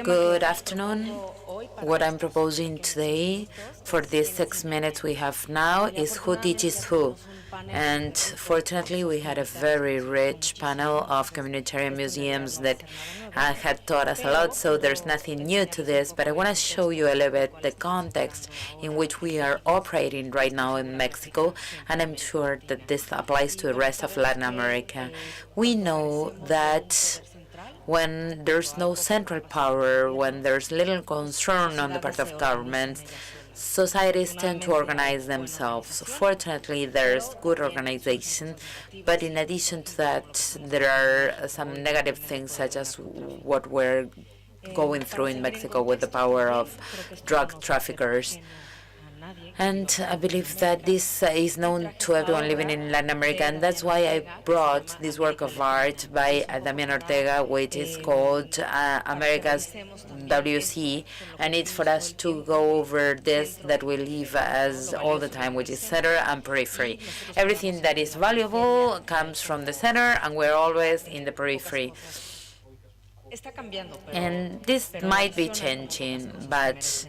Good afternoon. What I'm proposing today for these 6 minutes we have now is who teaches who. And fortunately, we had a very rich panel of communitarian museums that had taught us a lot, so there's nothing new to this, but I want to show you a little bit the context in which we are operating right now in Mexico, and I'm sure that this applies to the rest of Latin America. We know that when there's no central power, when there's little concern on the part of governments, societies tend to organize themselves. Fortunately, there's good organization, but in addition to that, there are some negative things, such as what we're going through in Mexico with the power of drug traffickers. And I believe that this is known to everyone living in Latin America, and that's why I brought this work of art by Damian Ortega, which is called America's WC, and it's for us to go over this that we live as all the time, which is center and periphery. Everything that is valuable comes from the center, and we're always in the periphery. And this might be changing, but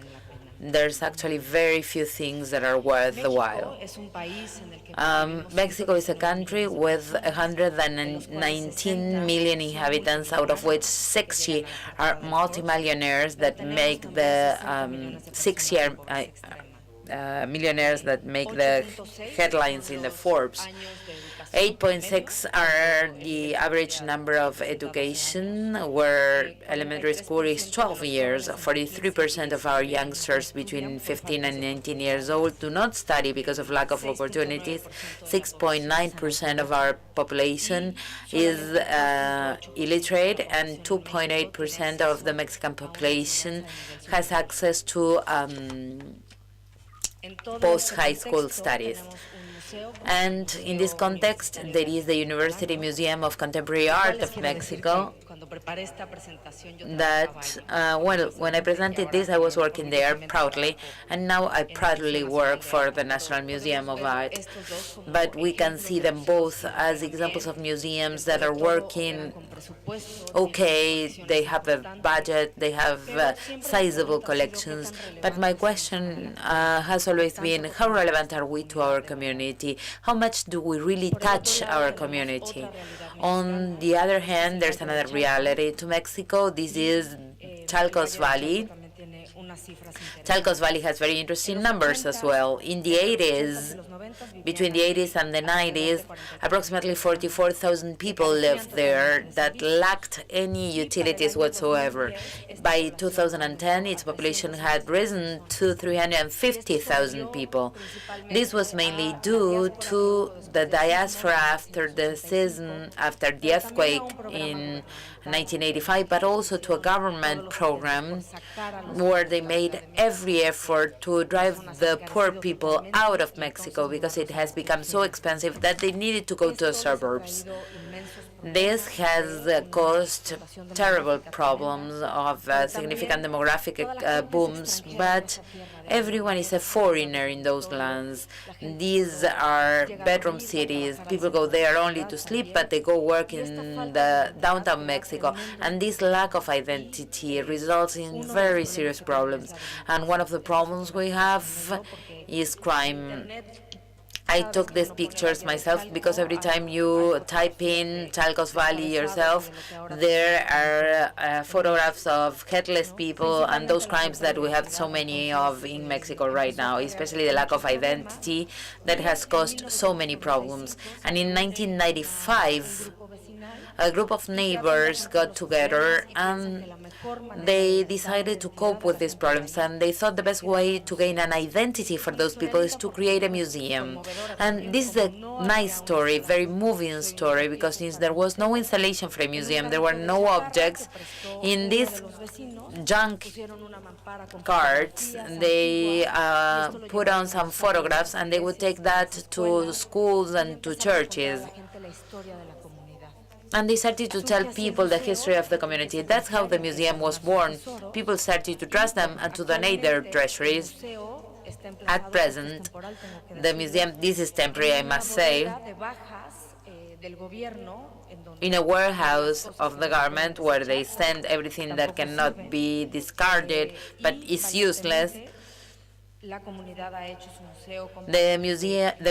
there's actually very few things that are worth the while. Mexico is a country with 119 million inhabitants, out of which 60 are multimillionaires that make the 6-year millionaires that make the headlines in the Forbes. 8.6 are the average number of education, where elementary school is 12 years. 43% of our youngsters between 15 and 19 years old do not study because of lack of opportunities. 6.9% of our population is illiterate, and 2.8% of the Mexican population has access to post-high school studies. And in this context, there is the University Museum of Contemporary Art of Mexico that, well, when I presented this, I was working there proudly, and now I proudly work for the National Museum of Art. But we can see them both as examples of museums that are working okay, they have a budget, they have sizable collections, but my question has always been, how relevant are we to our community? How much do we really touch our community? On the other hand, there's another reality to Mexico. This is Chalcos Valley. Chalcos Valley has very interesting numbers as well. In the 80s, between the 80s and the 90s, approximately 44,000 people lived there that lacked any utilities whatsoever. By 2010, its population had risen to 350,000 people. This was mainly due to the diaspora after the season, after the earthquake in 1985, but also to a government program where they made every effort to drive the poor people out of Mexico because it has become so expensive that they needed to go to the suburbs. This has caused terrible problems of significant demographic booms, but everyone is a foreigner in those lands. These are bedroom cities. People go there only to sleep, but they go work in the downtown Mexico. And this lack of identity results in very serious problems. And one of the problems we have is crime. I took these pictures myself because every time you type in Chalcos Valley yourself, there are photographs of headless people and those crimes that we have so many of in Mexico right now, especially the lack of identity that has caused so many problems. And in 1995, a group of neighbors got together and they decided to cope with these problems, and they thought the best way to gain an identity for those people is to create a museum. And this is a nice story, very moving story, because since there was no installation for a museum, there were no objects. In these junk cards, they put on some photographs, and they would take that to schools and to churches. And they started to tell people the history of the community. That's how the museum was born. People started to trust them and to donate their treasuries. At present, the museum, this is temporary, I must say, in a warehouse of the government where they send everything that cannot be discarded but is useless. The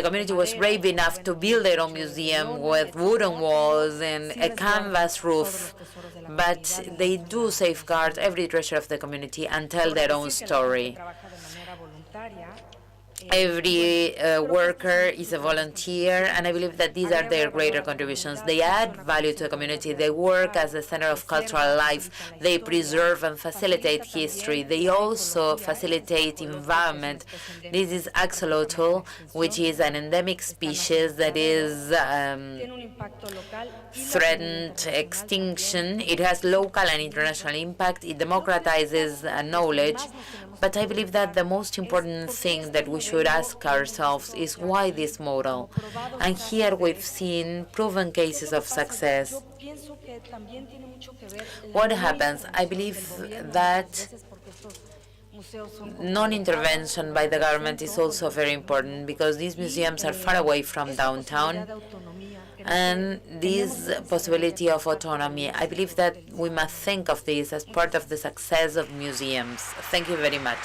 community was brave enough to build their own museum with wooden walls and a canvas roof, but they do safeguard every treasure of the community and tell their own story. Every worker is a volunteer, and I believe that these are their greater contributions. They add value to the community. They work as a center of cultural life. They preserve and facilitate history. They also facilitate environment. This is axolotl, which is an endemic species that is threatened extinction. It has local and international impact. It democratizes knowledge. But I believe that the most important thing that we should ask ourselves is why this model? And here we've seen proven cases of success. What happens? I believe that non-intervention by the government is also very important because these museums are far away from downtown, and this possibility of autonomy, I believe that we must think of this as part of the success of museums. Thank you very much.